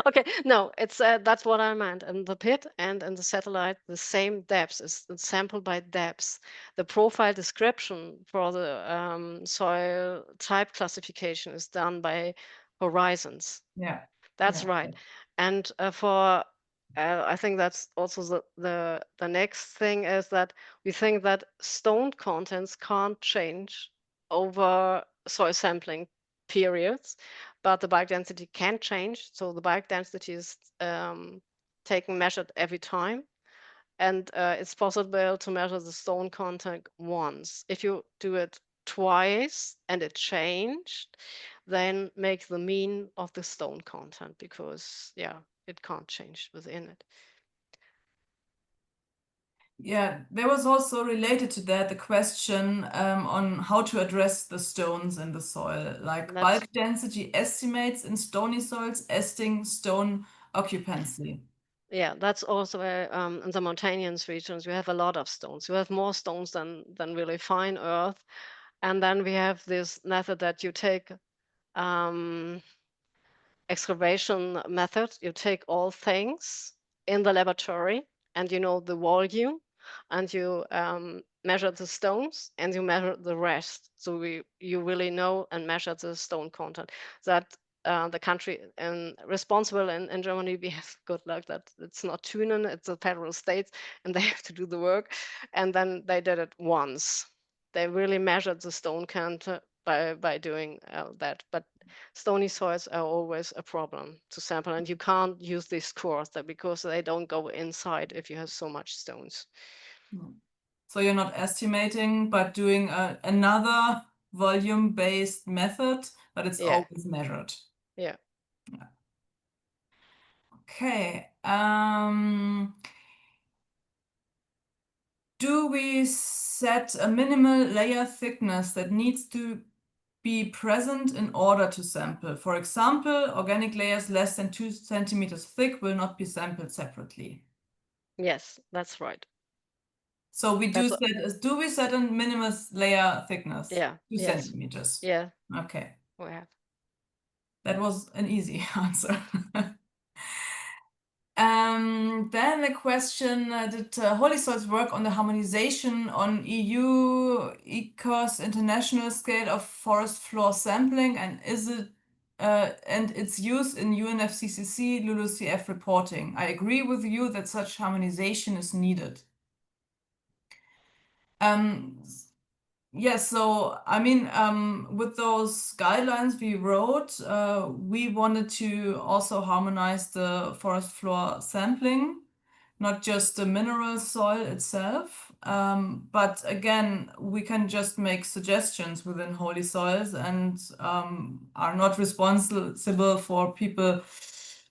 Okay, no, it's that's what I meant. In the pit and in the satellite, the same depths is sampled by depths. The profile description for the soil type classification is done by horizons. Yeah, that's yeah. right. And for I think that's also the next thing is that we think that stone contents can't change over soil sampling periods, but the bulk density can change. So the bulk density is taken measured every time, and it's possible to measure the stone content once. If you do it twice and it changed, then make the mean of the stone content, because yeah, it can't change within it. Yeah, there was also related to that the question on how to address the stones in the soil, like bulk density estimates in stony soils, esting stone occupancy. Yeah, that's also in the mountainous regions, you have a lot of stones. You have more stones than really fine earth. And then we have this method that you take excavation method. You take all things in the laboratory and you know the volume, and you measure the stones and you measure the rest. So you really know and measure the stone content. That the country responsible in Germany, we have good luck that it's not Thünen, it's the federal states, and they have to do the work. And then they did it once. They really measured the stone content by doing that. But stony soils are always a problem to sample, and you can't use these cores because they don't go inside if you have so much stones. So you're not estimating, but doing another volume-based method, but it's always measured. Yeah. Okay. Do we set a minimal layer thickness that needs to be present in order to sample? For example, organic layers less than 2 centimeters thick will not be sampled separately. Yes, that's right. So we do we set a minimal layer thickness? Yeah. 2 centimeters. Yeah. Okay. We have. That was an easy answer. Then the question, did HoliSoils work on the harmonization on EU ECOS international scale of forest floor sampling, and is it and its use in UNFCCC LULUCF reporting? I agree with you that such harmonization is needed. Yes, so I mean, with those guidelines we wrote, we wanted to also harmonize the forest floor sampling, not just the mineral soil itself. But again, we can just make suggestions within HoliSoils and are not responsible for people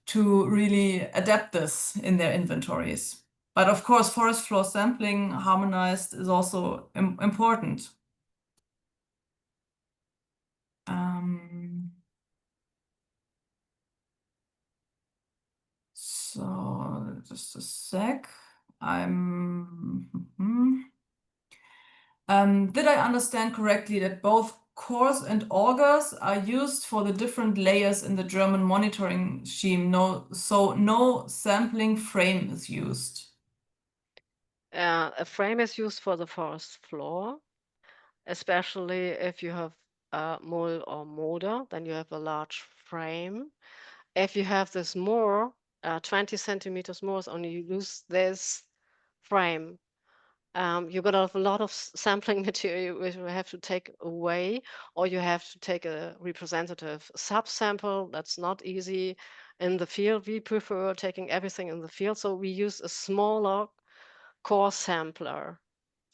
to really adapt this in their inventories. But of course, forest floor sampling harmonized is also important. So just a sec. Did I understand correctly that both cores and augers are used for the different layers in the German monitoring scheme? So no sampling frame is used. A frame is used for the forest floor, especially if you have mole or moder, then you have a large frame. If you have this more, 20 centimeters more, only you use this frame. You're going to have a lot of sampling material which you have to take away, or you have to take a representative subsample. That's not easy in the field. We prefer taking everything in the field, so we use a smaller core sampler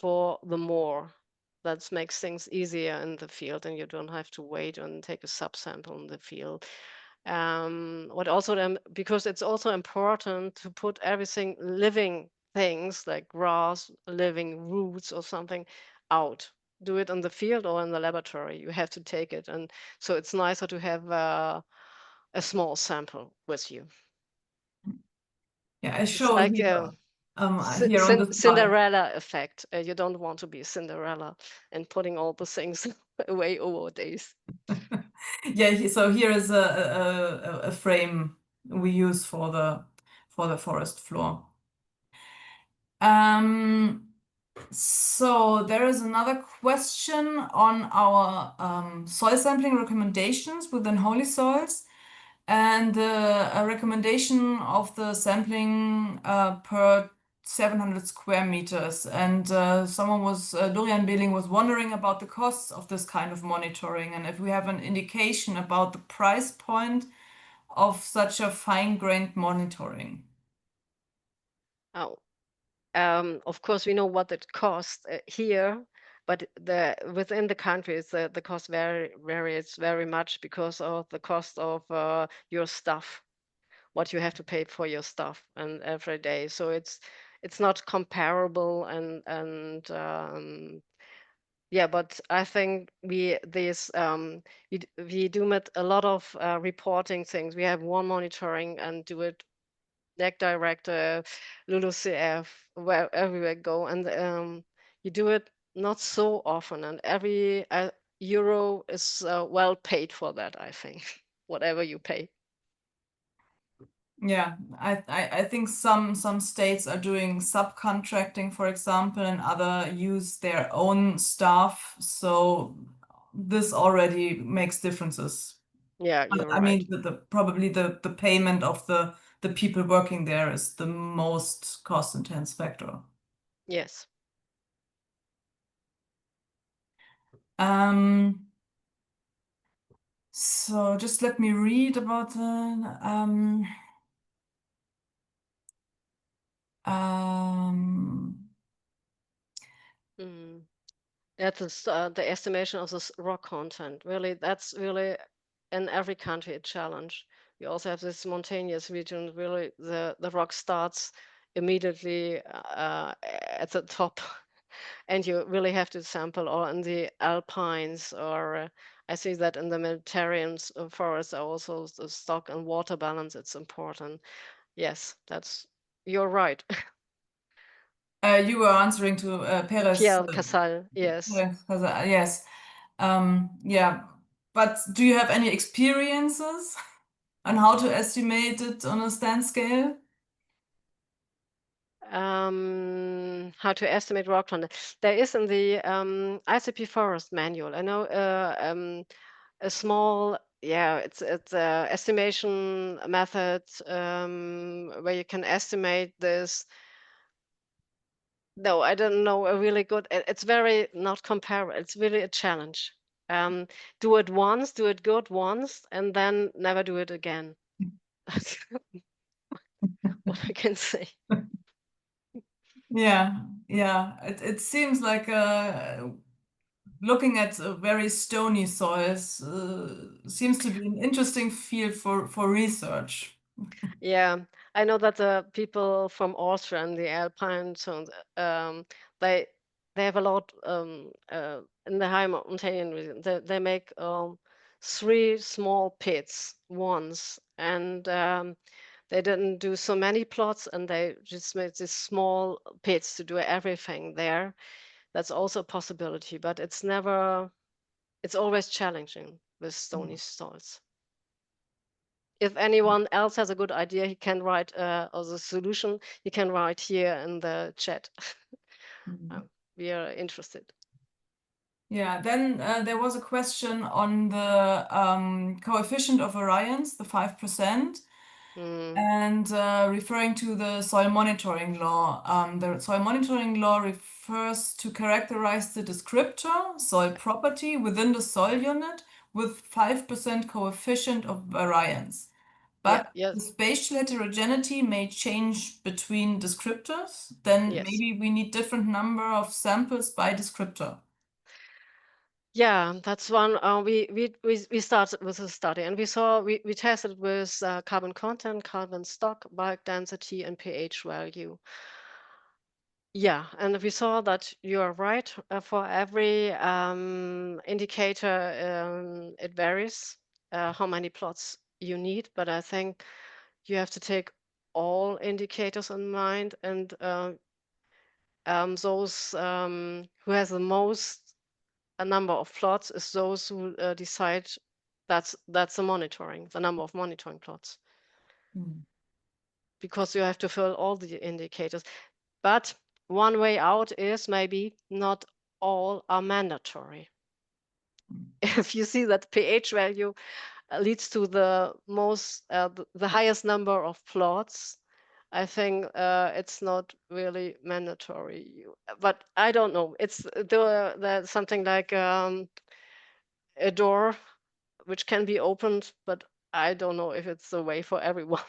for the more. That makes things easier in the field, and you don't have to wait and take a subsample in the field. What also because it's also important to put everything living things like grass, living roots or something out. Do it in the field or in the laboratory. You have to take it, and so it's nicer to have a small sample with you. Yeah, I It's show like here on the slide. Cinderella effect. You don't want to be Cinderella and putting all the things away over days. Yeah, so here is a frame we use for the forest floor. So there is another question on our soil sampling recommendations within HoliSoils, and a recommendation of the sampling per 700 square meters. And someone Dorian Behling was wondering about the costs of this kind of monitoring, and if we have an indication about the price point of such a fine-grained monitoring. Oh, of course, we know what it costs here, but within the countries, the cost varies very much because of the cost of your stuff, what you have to pay for your stuff and every day. So it's not comparable, and yeah, but I think we do a lot of reporting things. We have one monitoring and do it NEC director, LULUCF, wherever we go, and you do it not so often, and every euro is well paid for that, I think, whatever you pay. Yeah, I think some states are doing subcontracting, for example, and other use their own staff. So this already makes differences. Yeah, you're right. I mean, probably the payment of the people working there is the most cost-intense factor. Yes. So just let me read about the That's the estimation of the rock content. Really, that's really in every country a challenge. We also have this mountainous region. Really, the rock starts immediately at the top, and you really have to sample, or in the alpines, or I see that in the Mediterranean forests also the stock and water balance. It's important. Yes, you're right. You were answering to Perez. Pierre Casal, yes. Yes. Yeah. But do you have any experiences on how to estimate it on a stand scale? How to estimate rock content. There is in the ICP Forest manual. I know a small, yeah, it's a estimation method where you can estimate this. No, I don't know a really good. It's very not comparable. It's really a challenge. Do it once, do it good once, and then never do it again. That's what I can say. Yeah, yeah. It seems like looking at very stony soils seems to be an interesting field for research. Yeah, I know that the people from Austria and the Alpine zones, they have a lot in the high mountain region. They make 3 small pits once, and they didn't do so many plots, and they just made these small pits to do everything there. That's also a possibility, but it's always challenging with stony soils. If anyone else has a good idea, he can write, or the solution, he can write here in the chat. We are interested. Yeah, then there was a question on the coefficient of variance, the 5%, and referring to the soil monitoring law. The soil monitoring law refers to characterize the descriptor, soil property, within the soil unit with 5% coefficient of variance. But Yeah, the spatial heterogeneity may change between descriptors. Then yes. maybe we need different number of samples by descriptor. Yeah, that's one. We started with a study, and we tested with carbon content, carbon stock, bulk density, and pH value. Yeah, and we saw that you are right. For every indicator, it varies how many plots you need, but I think you have to take all indicators in mind, and those who has the most a number of plots is those who decide that's the monitoring, the number of monitoring plots, because you have to fill all the indicators. But one way out is maybe not all are mandatory. If you see that pH value leads to the most, the highest number of plots, I think it's not really mandatory. But I don't know. It's there's something like a door which can be opened, but I don't know if it's the way for everyone.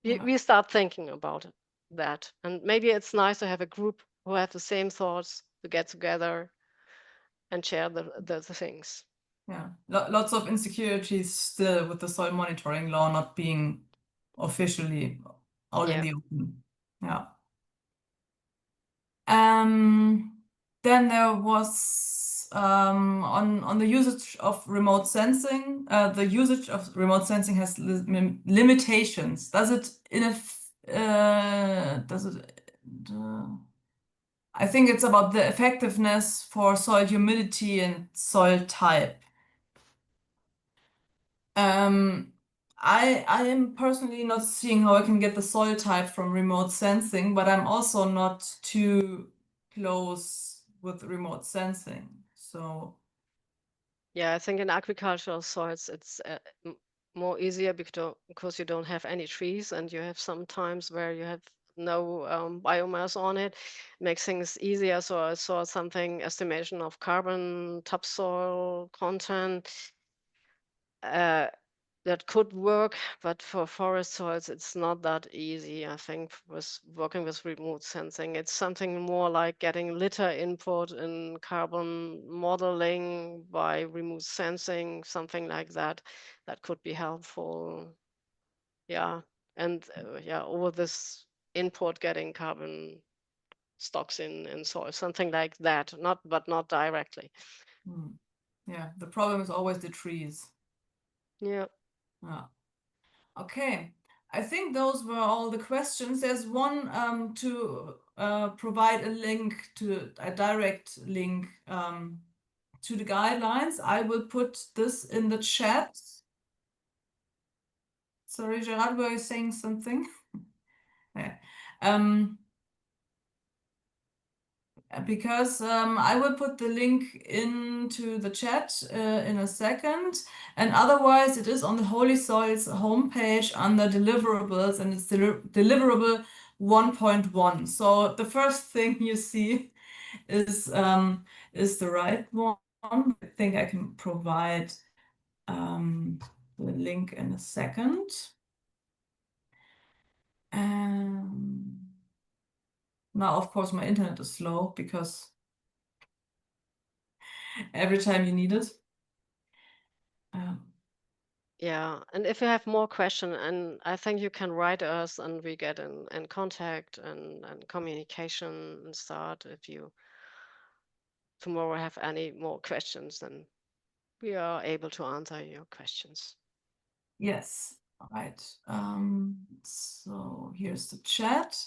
Yeah. We start thinking about that, and maybe it's nice to have a group who have the same thoughts to get together and share the things. Yeah, lots of insecurities still with the soil monitoring law not being officially out in Yeah. the open. Yeah. Then there was on the usage of remote sensing. The usage of remote sensing has limitations. Does it I think it's about the effectiveness for soil humidity and soil type. I am personally not seeing how I can get the soil type from remote sensing, but I'm also not too close with remote sensing. So Yeah, I think in agricultural soils it's more easier because you don't have any trees, and you have some times where you have no biomass on it. Makes things easier. So I saw something estimation of carbon topsoil content. That could work, but for forest soils, it's not that easy. I think with working with remote sensing, it's something more like getting litter input in carbon modeling by remote sensing, something like that. That could be helpful. Yeah, and yeah, over this input, getting carbon stocks in soil, something like that. But not directly. yeah, the problem is always the trees. Yeah. Yeah. Okay. I think those were all the questions. There's one to provide a direct link to the guidelines. I will put this in the chat. Sorry, Gerard, were you saying something? Yeah. Because I will put the link into the chat in a second, and otherwise it is on the HoliSoils homepage under deliverables, and it's deliverable 1.1. So the first thing you see is the right one. I think I can provide the link in a second. Now, of course, my internet is slow because every time you need it. Yeah, and if you have more questions, and I think you can write us and we get in contact and communication and start. If you tomorrow have any more questions, then we are able to answer your questions. Yes, right. So here's the chat.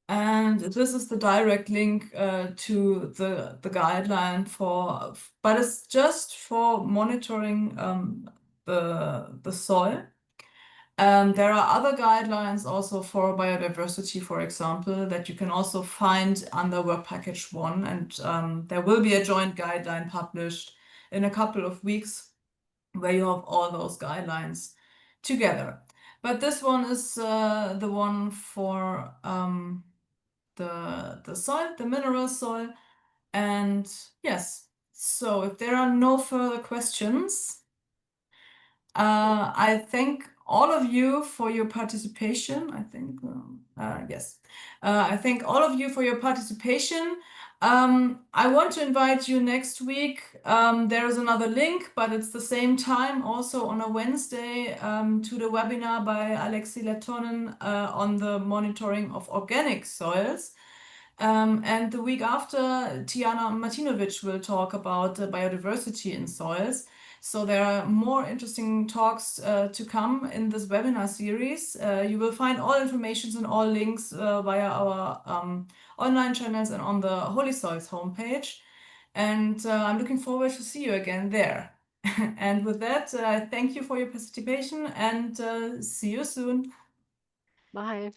And this is the direct link to the guideline for, but it's just for monitoring the soil. There are other guidelines also for biodiversity, for example, that you can also find under Work Package 1. And there will be a joint guideline published in a couple of weeks where you have all those guidelines together. But this one is the one for the soil, the mineral soil. And yes, so if there are no further questions, I thank all of you for your participation. I think, yes. I thank all of you for your participation. I want to invite you next week. There is another link, but it's the same time, also on a Wednesday, to the webinar by Alexi Lettonen on the monitoring of organic soils. And the week after, Tiana Martinovic will talk about biodiversity in soils. So there are more interesting talks to come in this webinar series. You will find all information and all links via our online channels and on the HoliSoils homepage. And I'm looking forward to see you again there. And with that, thank you for your participation and see you soon. Bye.